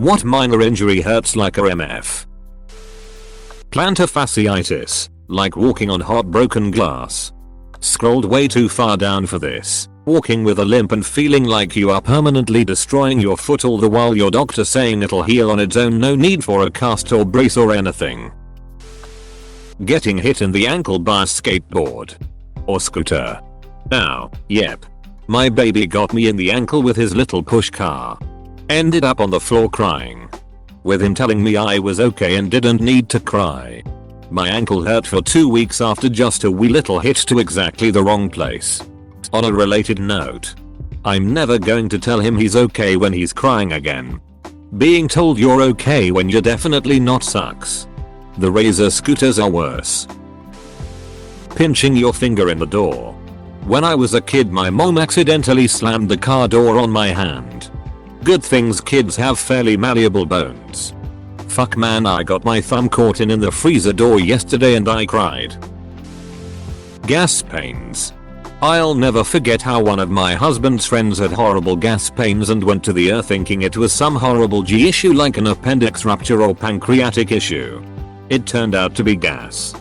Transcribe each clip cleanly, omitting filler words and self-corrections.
What minor injury hurts like a MF? Plantar fasciitis, like walking on hot broken glass. Scrolled way too far down for this. Walking with a limp and feeling like you are permanently destroying your foot all the while your doctor saying it'll heal on its own, no need for a cast or brace or anything. Getting hit in the ankle by a skateboard or scooter. Ow, yep. My baby got me in the ankle with his little push car. Ended up on the floor crying. With him telling me I was okay and didn't need to cry. My ankle hurt for 2 weeks after just a wee little hit to exactly the wrong place. On a related note, I'm never going to tell him he's okay when he's crying again. Being told you're okay when you're definitely not sucks. The Razor scooters are worse. Pinching your finger in the door. When I was a kid, my mom accidentally slammed the car door on my hand. Good things kids have fairly malleable bones. Fuck man, I got my thumb caught in the freezer door yesterday and I cried. Gas pains. I'll never forget how one of my husband's friends had horrible gas pains and went to the ER thinking it was some horrible G issue like an appendix rupture or pancreatic issue. It turned out to be gas.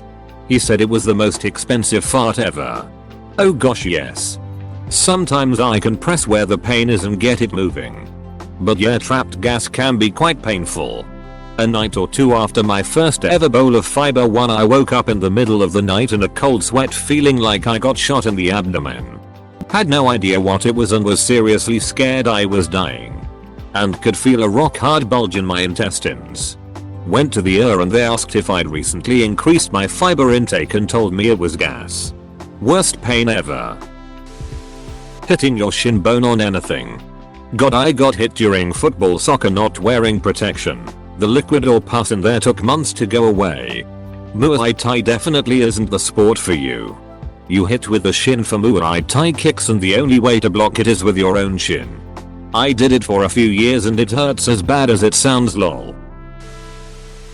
He said it was the most expensive fart ever. Oh gosh, yes. Sometimes I can press where the pain is and get it moving. But yeah, trapped gas can be quite painful. A night or two after my first ever bowl of fiber 1, I woke up in the middle of the night in a cold sweat feeling like I got shot in the abdomen. Had no idea what it was and was seriously scared I was dying. And could feel a rock hard bulge in my intestines. Went to the ER and they asked if I'd recently increased my fiber intake and told me it was gas. Worst pain ever. Hitting your shin bone on anything. God, I got hit during football soccer not wearing protection. The liquid or pus in there took months to go away. Muay Thai definitely isn't the sport for you. You hit with the shin for Muay Thai kicks and the only way to block it is with your own shin. I did it for a few years and it hurts as bad as it sounds, lol.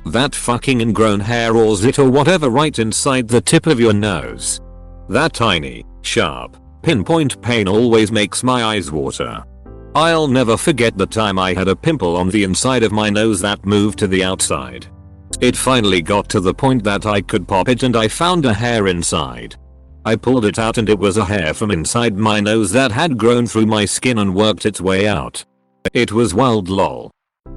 That fucking ingrown hair or zit or whatever right inside the tip of your nose. That tiny, sharp, pinpoint pain always makes my eyes water. I'll never forget the time I had a pimple on the inside of my nose that moved to the outside. It finally got to the point that I could pop it and I found a hair inside. I pulled it out and it was a hair from inside my nose that had grown through my skin and worked its way out. It was wild, lol.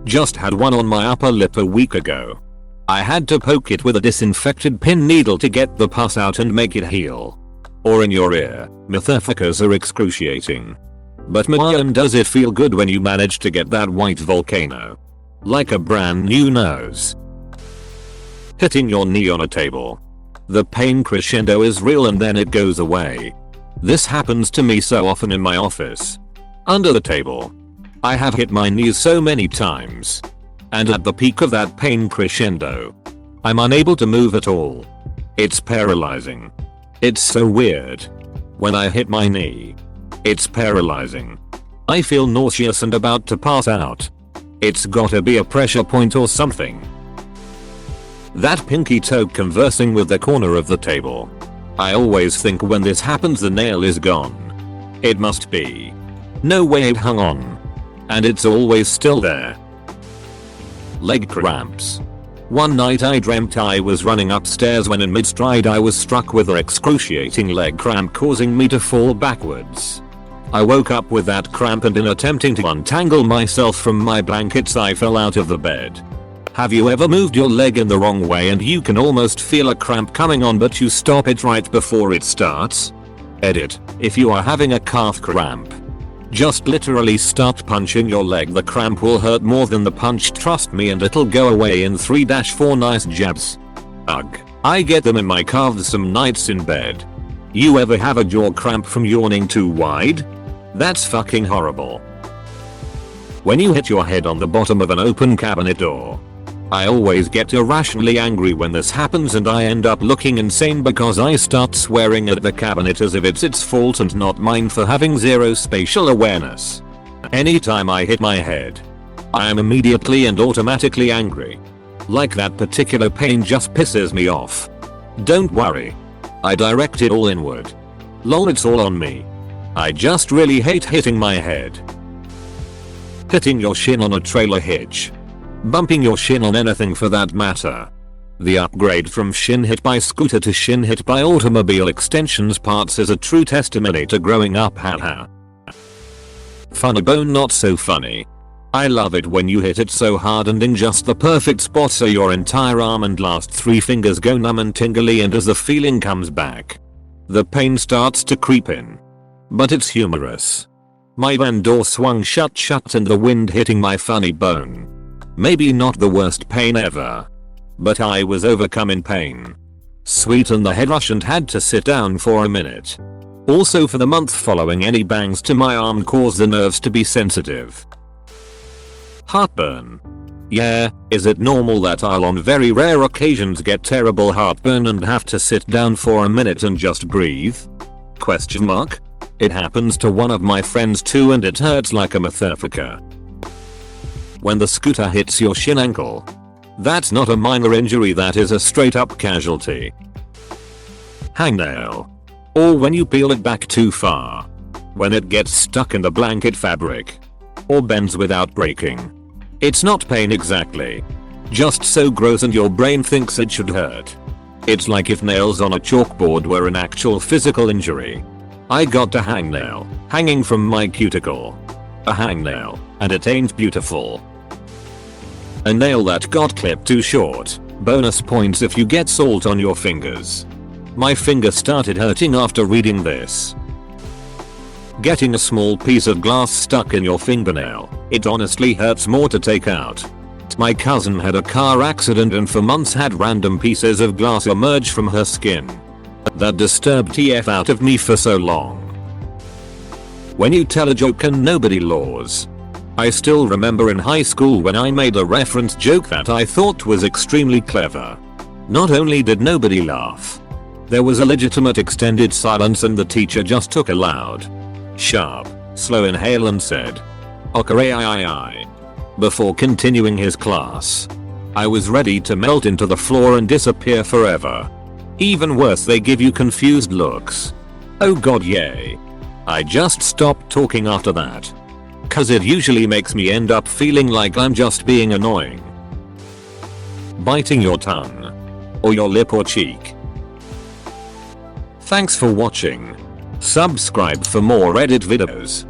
Just had one on my upper lip a week ago. I had to poke it with a disinfected pin needle to get the pus out and make it heal. Or in your ear, motherfuckers are excruciating. But man, does it feel good when you manage to get that white volcano. Like a brand new nose. Hitting your knee on a table. The pain crescendo is real and then it goes away. This happens to me so often in my office. Under the table. I have hit my knees so many times. And at the peak of that pain crescendo, I'm unable to move at all. It's paralyzing. It's so weird. When I hit my knee, it's paralyzing. I feel nauseous and about to pass out. It's gotta be a pressure point or something. That pinky toe conversing with the corner of the table. I always think when this happens the nail is gone. It must be. No way it hung on. And it's always still there. Leg cramps. One night I dreamt I was running upstairs when in mid-stride I was struck with an excruciating leg cramp causing me to fall backwards. I woke up with that cramp and in attempting to untangle myself from my blankets I fell out of the bed. Have you ever moved your leg in the wrong way and you can almost feel a cramp coming on but you stop it right before it starts? Edit. If you are having a calf cramp, just literally start punching your leg. The cramp will hurt more than the punch, trust me, and it'll go away in 3-4 nice jabs. Ugh. I get them in my calves some nights in bed. You ever have a jaw cramp from yawning too wide? That's fucking horrible. When you hit your head on the bottom of an open cabinet door. I always get irrationally angry when this happens and I end up looking insane because I start swearing at the cabinet as if it's its fault and not mine for having zero spatial awareness. Anytime I hit my head, I am immediately and automatically angry. Like that particular pain just pisses me off. Don't worry. I direct it all inward. Lol, it's all on me. I just really hate hitting my head. Hitting your shin on a trailer hitch. bumping your shin on anything for that matter. The upgrade from shin hit by scooter to shin hit by automobile extensions parts is a true testimony to growing up, haha. Funny bone not so funny. I love it when you hit it so hard and in just the perfect spot so your entire arm and last 3 fingers go numb and tingly, and as the feeling comes back, the pain starts to creep in. But it's humorous. My van door swung shut and the wind hitting my funny bone. Maybe not the worst pain ever, but I was overcome in pain. Sweet, and the head rush and had to sit down for a minute. Also, for the month following, any bangs to my arm caused the nerves to be sensitive. Heartburn. Yeah, is it normal that I'll on very rare occasions get terrible heartburn and have to sit down for a minute and just breathe? Question mark. It happens to one of my friends too, and it hurts like a motherfucker. When the scooter hits your shin ankle, that's not a minor injury, that is a straight up casualty. Hangnail. Or when you peel it back too far. When it gets stuck in the blanket fabric. Or bends without breaking. It's not pain exactly. Just so gross and your brain thinks it should hurt. It's like if nails on a chalkboard were an actual physical injury. I got a hangnail hanging from my cuticle. A hangnail, and it ain't beautiful. A nail that got clipped too short. Bonus points if you get salt on your fingers. My finger started hurting after reading this. Getting a small piece of glass stuck in your fingernail. It honestly hurts more to take out. My cousin had a car accident and for months had random pieces of glass emerge from her skin. That disturbed TF out of me for so long. When you tell a joke and nobody laughs. I still remember in high school when I made a reference joke that I thought was extremely clever. Not only did nobody laugh, there was a legitimate extended silence, and the teacher just took a loud, sharp, slow inhale and said, "Okay, before continuing his class. I was ready to melt into the floor and disappear forever. Even worse, they give you confused looks. Oh god, yay. I just stopped talking after that. Cause it usually makes me end up feeling like I'm just being annoying." Biting your tongue. Or your lip or cheek. Thanks for watching. Subscribe for more Reddit videos.